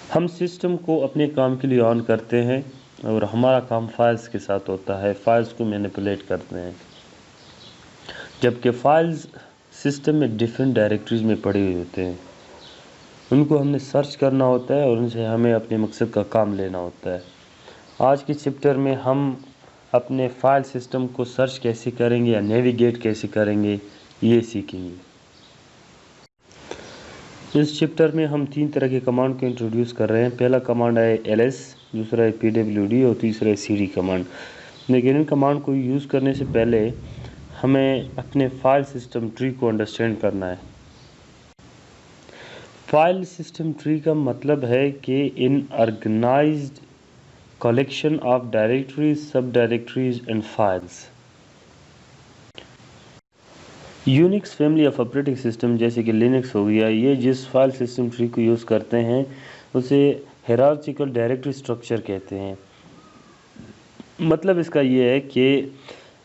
हम सिस्टम को अपने काम के लिए ऑन करते हैं और हमारा काम फाइल्स के साथ होता है, फाइल्स को मैनिपुलेट करते हैं। जबकि फाइल्स सिस्टम में डिफरेंट डायरेक्टरीज में पड़ी हुई होते हैं, उनको हमने सर्च करना होता है और उनसे हमें अपने मकसद का काम लेना होता है। आज के चैप्टर में हम अपने फाइल सिस्टम को सर्च कैसे करेंगे या नेविगेट कैसे करेंगे ये सीखेंगे। इस चैप्टर में हम 3 तरह के कमांड को इंट्रोड्यूस कर रहे हैं। पहला कमांड है ls, दूसरा है pwd और तीसरा है cd कमांड। लेकिन इन कमांड को यूज़ करने से पहले हमें अपने फाइल सिस्टम ट्री को अंडरस्टैंड करना है। फाइल सिस्टम ट्री का मतलब है कि इन ऑर्गेनाइज्ड कलेक्शन ऑफ डायरेक्टरीज, सब directories and files. Unix family of operating system जैसे कि लिनक्स हो गया, ये जिस फाइल सिस्टम ट्री को यूज़ करते हैं उसे हायरार्किकल डायरेक्टरी स्ट्रक्चर कहते हैं। मतलब इसका ये है कि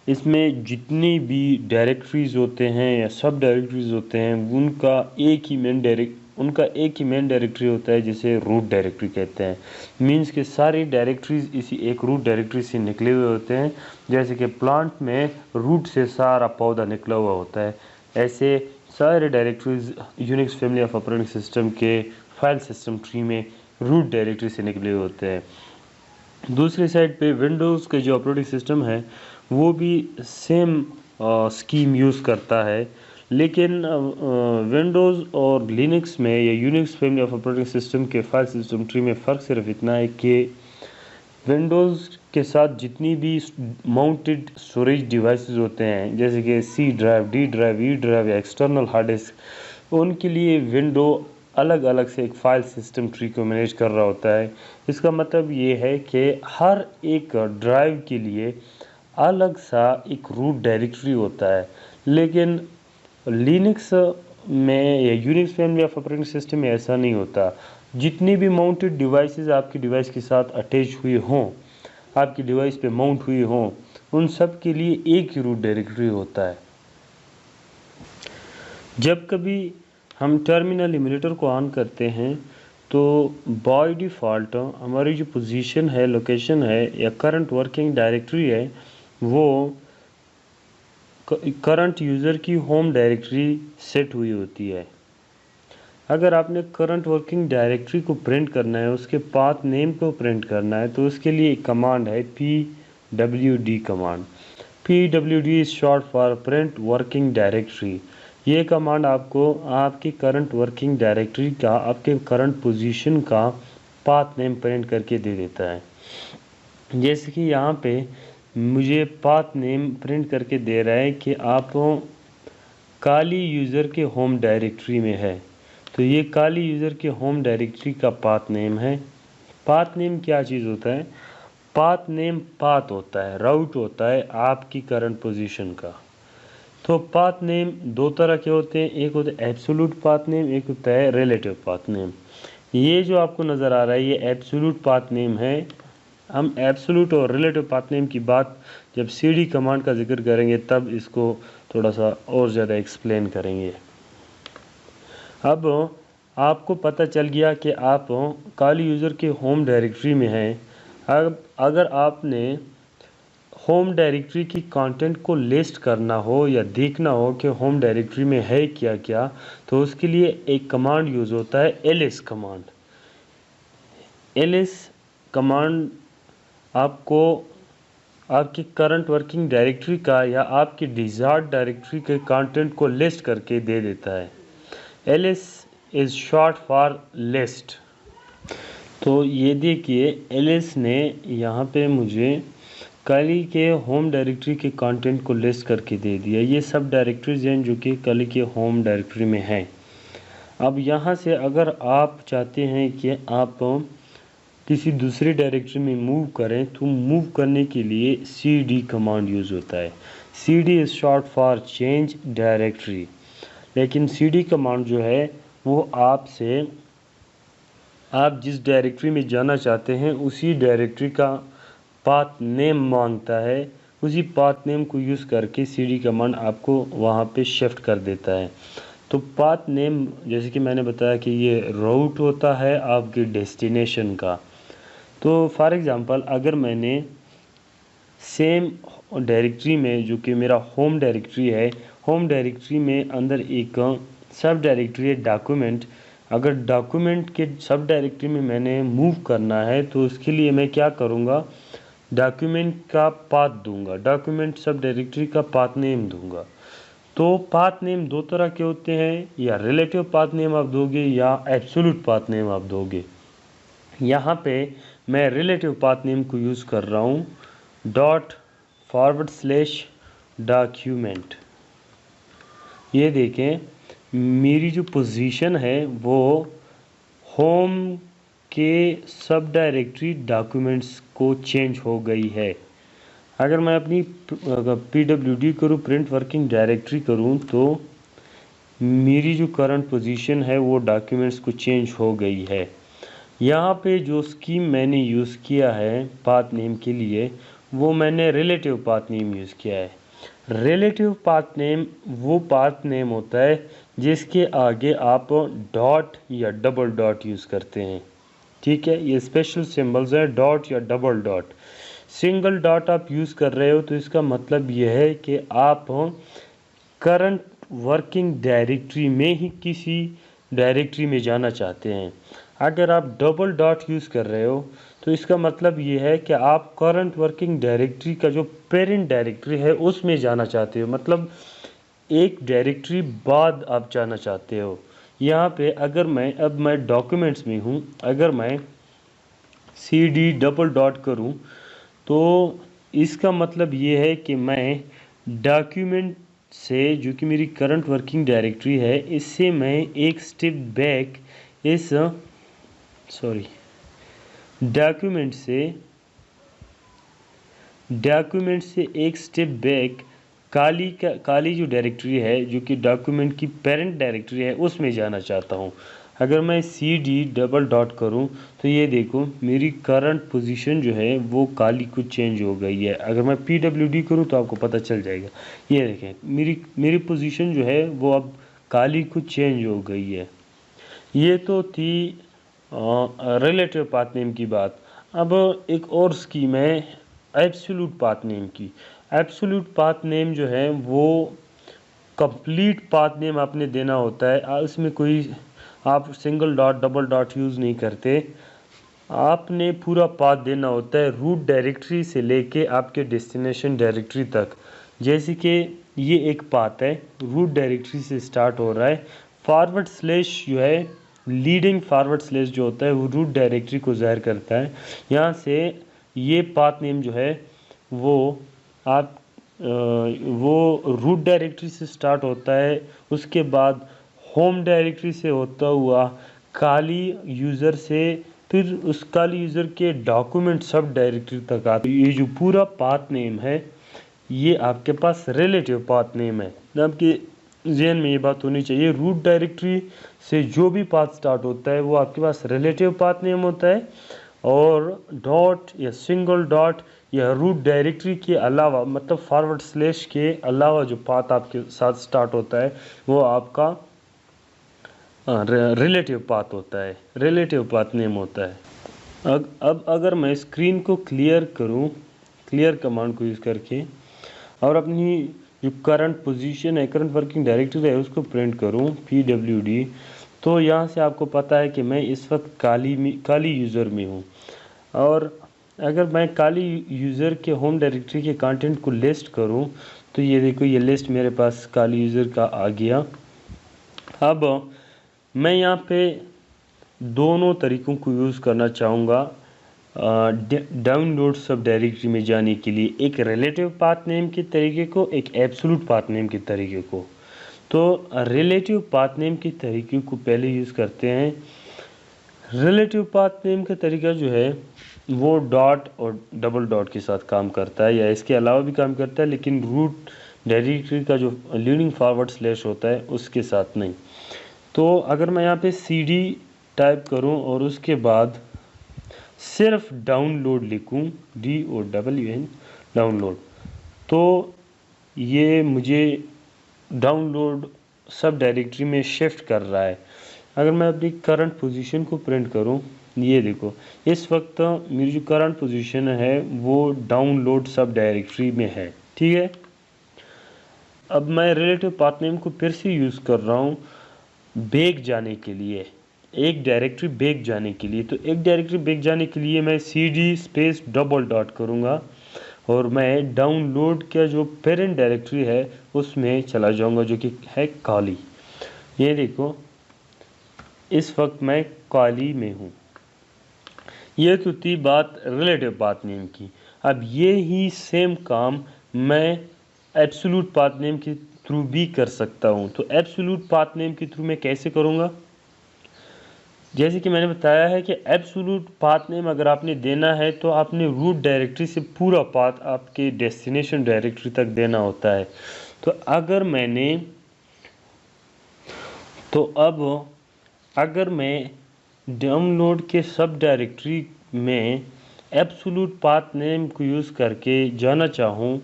इसमें जितनी भी डायरेक्टरीज होते हैं या सब डायरेक्टरीज होते हैं उनका एक ही मेन डायरेक्टरी होता है जिसे रूट डायरेक्टरी कहते हैं। मींस के सारी डायरेक्टरीज इसी एक रूट डायरेक्टरी से निकले हुए होते हैं। जैसे कि प्लांट में रूट से सारा पौधा निकला हुआ होता है, ऐसे सारे directories Unix family of operating system के फाइल सिस्टम ट्री में रूट डायरेक्टरी से निकले हुए होते हैं। दूसरी साइड पे विंडोज़ के जो ऑपरेटिंग सिस्टम है वो भी सेम स्कीम यूज़ करता है, लेकिन विंडोज़ और लिनक्स में या Unix family of operating system के फाइल सिस्टम ट्री में फ़र्क सिर्फ इतना है कि विंडोज़ के साथ जितनी भी माउंटेड स्टोरेज डिवाइसेस होते हैं जैसे कि C drive, D drive, E drive या एक्सटर्नल हार्ड डिस्क, उनके लिए विंडो अलग अलग से एक फ़ाइल सिस्टम ट्री को मैनेज कर रहा होता है। इसका मतलब ये है कि हर एक ड्राइव के लिए अलग सा एक रूट डायरेक्टरी होता है, लेकिन लिनक्स में या Unix family of operating system में ऐसा नहीं होता। जितनी भी माउंटेड डिवाइसेस आपकी डिवाइस के साथ अटैच हुए हों, आपकी डिवाइस पे माउंट हुई हों, उन सब के लिए एक ही रूट डायरेक्टरी होता है। जब कभी हम टर्मिनल इम्यूलेटर को ऑन करते हैं तो बाय डिफ़ॉल्ट हमारी जो पोजीशन है, लोकेशन है या करंट वर्किंग डायरेक्टरी है वो करंट यूज़र की होम डायरेक्टरी सेट हुई होती है। अगर आपने करंट वर्किंग डायरेक्टरी को प्रिंट करना है, उसके पाथ नेम को प्रिंट करना है, तो उसके लिए एक कमांड है pwd command. pwd is short for print working directory. ये कमांड आपको आपकी करंट वर्किंग डायरेक्टरी का, आपके करंट पोजीशन का पाथ नेम प्रिंट करके दे देता है। जैसे कि यहाँ पे मुझे पाथ नेम प्रिंट करके दे रहा है कि आप काली यूज़र के होम डायरेक्टरी में है, तो ये काली यूज़र के होम डायरेक्टरी का पाथ नेम है। पाथ नेम क्या चीज़ होता है? पाथ नेम पाथ होता है, राउट होता है आपकी करंट पोजीशन का। तो पाथ नेम दो तरह के होते हैं, एक होता है एब्सोल्यूट पाथ नेम, एक होता है रिलेटिव पाथ नेम। ये जो आपको नज़र आ रहा है ये एब्सोल्यूट पाथ नेम है। हम एब्सोल्यूट और रिलेटिव पाथ नेम की बात जब cd कमांड का जिक्र करेंगे तब इसको थोड़ा सा और ज़्यादा एक्सप्लेन करेंगे। अब आपको पता चल गया कि आप काली यूज़र के होम डायरेक्टरी में हैं। अब अगर आपने होम डायरेक्टरी की कंटेंट को लिस्ट करना हो या देखना हो कि होम डायरेक्टरी में है क्या क्या, तो उसके लिए एक कमांड यूज़ होता है ls कमांड। ls कमांड आपको आपकी करंट वर्किंग डायरेक्टरी का या आपकी डिज़ायर्ड डायरेक्टरी के कंटेंट को लिस्ट करके दे देता है। ls is short for list. तो ये देखिए ls ने यहाँ पे मुझे काली के होम डायरेक्टरी के कंटेंट को लिस्ट करके दे दिया। ये सब डायरेक्टरीज हैं जो कि काली के होम डायरेक्टरी में हैं। अब यहाँ से अगर आप चाहते हैं कि आप किसी दूसरी डायरेक्टरी में मूव करें तो मूव करने के लिए cd कमांड यूज़ होता है। cd is short for change directory. लेकिन cd कमांड जो है वो आपसे आप जिस डायरेक्टरी में जाना चाहते हैं उसी डायरेक्टरी का पाथ नेम मांगता है। उसी पाथ नेम को यूज़ करके cd कमांड आपको वहाँ पे शिफ्ट कर देता है। तो पाथ नेम जैसे कि मैंने बताया कि ये रूट होता है आपके डेस्टिनेशन का। तो फॉर एग्ज़ाम्पल अगर मैंने सेम डायरेक्टरी में जो कि मेरा होम डायरेक्टरी है, होम डायरेक्टरी में अंदर एक सब डायरेक्टरी है डॉक्यूमेंट। अगर डॉक्यूमेंट के सब डायरेक्टरी में मैंने मूव करना है तो उसके लिए मैं क्या करूँगा, डॉक्यूमेंट का पाथ दूंगा, डॉक्यूमेंट सब डायरेक्टरी का पाथ नेम दूंगा। तो पाथ नेम दो तरह के होते हैं, या रिलेटिव पाथ नेम आप दोगे या एब्सोल्यूट पाथ नेम आप दोगे। यहाँ पे मैं रिलेटिव पाथ नेम को यूज़ कर रहा हूँ, ./डॉक्यूमेंट। ये देखें मेरी जो पोजीशन है वो होम के सब डायरेक्टरी डॉक्यूमेंट्स को चेंज हो गई है। अगर मैं अपनी PWD करूँ, प्रिंट वर्किंग डायरेक्टरी करूँ, तो मेरी जो करंट पोजीशन है वो डॉक्यूमेंट्स को चेंज हो गई है। यहाँ पे जो स्कीम मैंने यूज़ किया है पाथ नेम के लिए, वो मैंने रिलेटिव पाथ नेम यूज़ किया है। रिलेटिव पाथ नेम वो पाथ नेम होता है जिसके आगे आप डॉट या डबल डॉट यूज़ करते हैं। ठीक है, ये स्पेशल सिंबल्स है, डॉट या डबल डॉट। सिंगल डॉट आप यूज़ कर रहे हो तो इसका मतलब यह है कि आप करंट वर्किंग डायरेक्टरी में ही किसी डायरेक्टरी में जाना चाहते हैं। अगर आप डबल डॉट यूज़ कर रहे हो तो इसका मतलब ये है कि आप करंट वर्किंग डायरेक्टरी का जो पेरेंट डायरेक्टरी है उसमें जाना चाहते हो, मतलब एक डायरेक्टरी बाद आप जाना चाहते हो। यहाँ पे अगर मैं डॉक्यूमेंट्स में हूँ, अगर मैं CD डबल डॉट करूँ तो इसका मतलब ये है कि मैं डॉक्यूमेंट से, जो कि मेरी करंट वर्किंग डायरेक्टरी है, इससे मैं एक स्टेप बैक इस डॉक्यूमेंट से एक स्टेप बैक काली जो डायरेक्टरी है जो कि डॉक्यूमेंट की पेरेंट डायरेक्टरी है उसमें जाना चाहता हूँ। अगर मैं CD डबल डॉट करूँ तो ये देखो मेरी करंट पोजीशन जो है वो काली कुछ चेंज हो गई है। अगर मैं PWD करूँ तो आपको पता चल जाएगा। ये देखें मेरी पोजीशन जो है वो अब काली कुछ चेंज हो गई है। ये तो थी रिलेटिव पाथ नेम की बात। अब एक और स्कीम है एब्सोल्यूट पाथ नेम की। एब्सोल्यूट पाथ नेम जो है वो कंप्लीट पाथ नेम आपने देना होता है। इसमें कोई आप single dot double dot use नहीं करते, आपने पूरा पाथ देना होता है रूट डायरेक्टरी से लेके आपके डेस्टिनेशन डायरेक्टरी तक। जैसे कि ये एक पाथ है, रूट डायरेक्टरी से स्टार्ट हो रहा है, फॉरवर्ड स्लैश जो है, लीडिंग फॉरवर्ड स्लैश जो होता है वो रूट डायरेक्टरी को ज़ाहिर करता है। यहाँ से ये पाथ नेम जो है वो आप वो रूट डायरेक्टरी से स्टार्ट होता है, उसके बाद होम डायरेक्टरी से होता हुआ काली यूज़र से, फिर उस काली यूज़र के डॉक्यूमेंट सब डायरेक्टरी तक आता है। ये जो पूरा पाथ नेम है ये आपके पास रिलेटिव पाथ नेम है। आपके जहन में ये बात होनी चाहिए, रूट डायरेक्टरी से जो भी पाथ स्टार्ट होता है वो आपके पास रिलेटिव पाथ नेम होता है, और डॉट या सिंगल डॉट या रूट डायरेक्टरी के अलावा, मतलब फॉरवर्ड स्लैश के अलावा जो पाथ आपके साथ स्टार्ट होता है वो आपका रिलेटिव पाथ होता है, रिलेटिव पाथ नेम होता है। अब अगर मैं स्क्रीन को क्लियर करूं, क्लियर कमांड को यूज़ करके, और अपनी जो करंट पोजीशन है, करंट वर्किंग डायरेक्टरी है, उसको प्रिंट करूं PWD, तो यहाँ से आपको पता है कि मैं इस वक्त काली यूज़र में हूँ। और अगर मैं काली यूज़र के होम डायरेक्टरी के कंटेंट को लिस्ट करूं तो ये देखो ये लिस्ट मेरे पास काली यूज़र का आ गया। अब मैं यहाँ पे दोनों तरीक़ों को यूज़ करना चाहूँगा डाउनलोड सब डायरेक्टरी में जाने के लिए, एक रिलेटिव पाथ नेम के तरीके को, एक एब्सोल्यूट पाथ नेम के तरीके को। तो रिलेटिव पाथ नेम के तरीके को पहले यूज़ करते हैं। रिलेटिव पाथ नेम का तरीका जो है वो डॉट और डबल डॉट के साथ काम करता है, या इसके अलावा भी काम करता है, लेकिन रूट डायरेक्टरी का जो लीडिंग फॉरवर्ड स्लैश होता है उसके साथ नहीं। तो अगर मैं यहाँ पे CD टाइप करूँ और उसके बाद सिर्फ डाउनलोड लिखूँ, DOWN डाउनलोड, तो ये मुझे डाउनलोड सब डायरेक्टरी में शिफ्ट कर रहा है। अगर मैं अपनी करंट पोजीशन को प्रिंट करूं, ये देखो इस वक्त मेरी जो करंट पोजीशन है वो डाउनलोड सब डायरेक्टरी में है। ठीक है, अब मैं रिलेटिव पाथ नेम को फिर से यूज़ कर रहा हूँ बैक जाने के लिए, एक डायरेक्टरी बैक जाने के लिए। तो एक डायरेक्टरी बैक जाने के लिए मैं cd स्पेस डबल डॉट करूँगा और मैं डाउनलोड का जो पेरेंट डायरेक्टरी है उसमें चला जाऊँगा, जो कि है काली। ये देखो इस वक्त मैं काली में हूँ। ये तो थी बात रिलेटिव पाथ नेम की। अब ये ही सेम काम मैं एब्सोल्यूट पाथ नेम के थ्रू भी कर सकता हूँ। तो एब्सोल्यूट पाथ नेम के थ्रू मैं कैसे करूँगा? जैसे कि मैंने बताया है कि एब्सोल्यूट पाथ नेम अगर आपने देना है तो आपने रूट डायरेक्टरी से पूरा पाथ आपके डेस्टिनेशन डायरेक्टरी तक देना होता है। तो अगर मैं डाउनलोड के सब डायरेक्टरी में एब्सोल्यूट पाथ नेम को यूज़ करके जाना चाहूँ,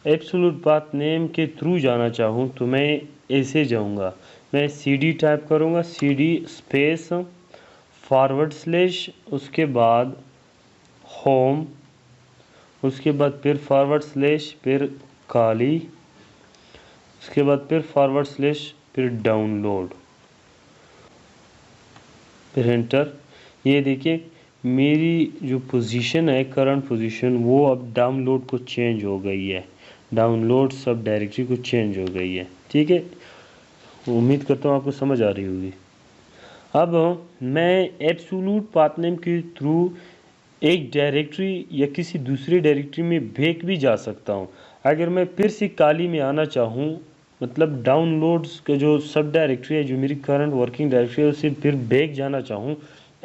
एब्सोल्यूट पाथ नेम के थ्रू जाना चाहूँ, तो मैं ऐसे जाऊँगा। मैं cd टाइप करूँगा, cd स्पेस फॉरवर्ड स्लैश, उसके बाद होम, उसके बाद फिर फॉरवर्ड स्लैश, फिर काली, उसके बाद फिर फॉरवर्ड स्लैश, फिर डाउनलोड, फिर एंटर। ये देखिए मेरी जो पोजीशन है, करंट पोजीशन, वो अब डाउनलोड को चेंज हो गई है, डाउनलोड सब डायरेक्टरी को चेंज हो गई है। ठीक है, उम्मीद करता हूँ आपको समझ आ रही होगी। अब मैं एब्सोल्यूट पाथ नेम के थ्रू एक डायरेक्टरी या किसी दूसरी डायरेक्टरी में बैक भी जा सकता हूँ। अगर मैं फिर से काली में आना चाहूँ, मतलब डाउनलोड्स का जो सब डायरेक्टरी है, जो मेरी करंट वर्किंग डायरेक्टरी है, उससे फिर बैक जाना चाहूँ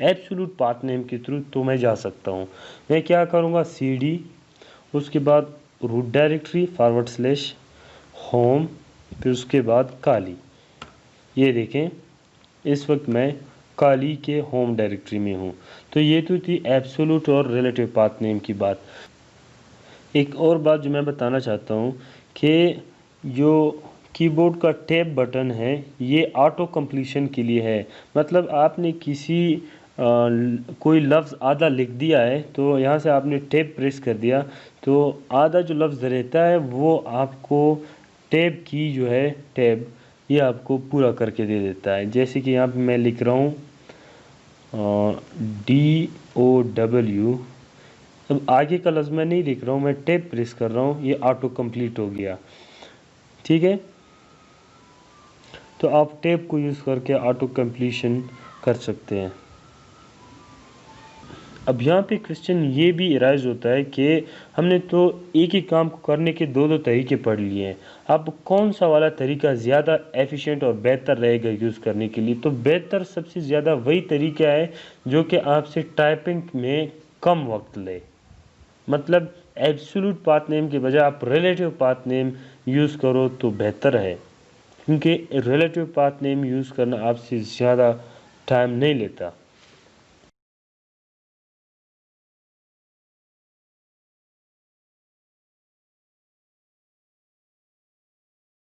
एब्सोल्यूट पाथ नेम के थ्रू, तो मैं जा सकता हूँ। मैं क्या करूँगा, cd, उसके बाद root directory forward slash home, फिर उसके बाद काली। ये देखें इस वक्त मैं काली के होम डायरेक्टरी में हूँ। तो ये तो थी एब्सोल्यूट और रिलेटिव पाथ नेम की बात। एक और बात जो मैं बताना चाहता हूँ कि जो कीबोर्ड का टैब बटन है ये ऑटो कंप्लीशन के लिए है। मतलब आपने कोई लफ्ज़ आधा लिख दिया है, तो यहाँ से आपने टैब प्रेस कर दिया, तो आधा जो लफ्ज़ रहता है वो आपको टैब की जो है, टैब ये आपको पूरा करके दे देता है। जैसे कि यहाँ पे मैं लिख रहा हूँ DOW, अब आगे का लफ्ज़ मैं नहीं लिख रहा हूँ, मैं टैब प्रेस कर रहा हूँ, ये ऑटो कंप्लीट हो गया। ठीक है, तो आप टैब को यूज़ करके ऑटो कंप्लीशन कर सकते हैं। अब यहाँ पे क्वेश्चन ये भी अराइज होता है कि हमने तो एक ही काम को करने के दो तरीके पढ़ लिए हैं, अब कौन सा वाला तरीका ज़्यादा एफिशिएंट और बेहतर रहेगा यूज़ करने के लिए? तो बेहतर सबसे ज़्यादा वही तरीका है जो कि आपसे टाइपिंग में कम वक्त ले। मतलब एब्सोल्यूट पाथ नेम के बजाय आप रिलेटिव पाथ नेम यूज़ करो तो बेहतर है, क्योंकि रिलेटिव पाथ नेम यूज़ करना आपसे ज़्यादा टाइम नहीं लेता।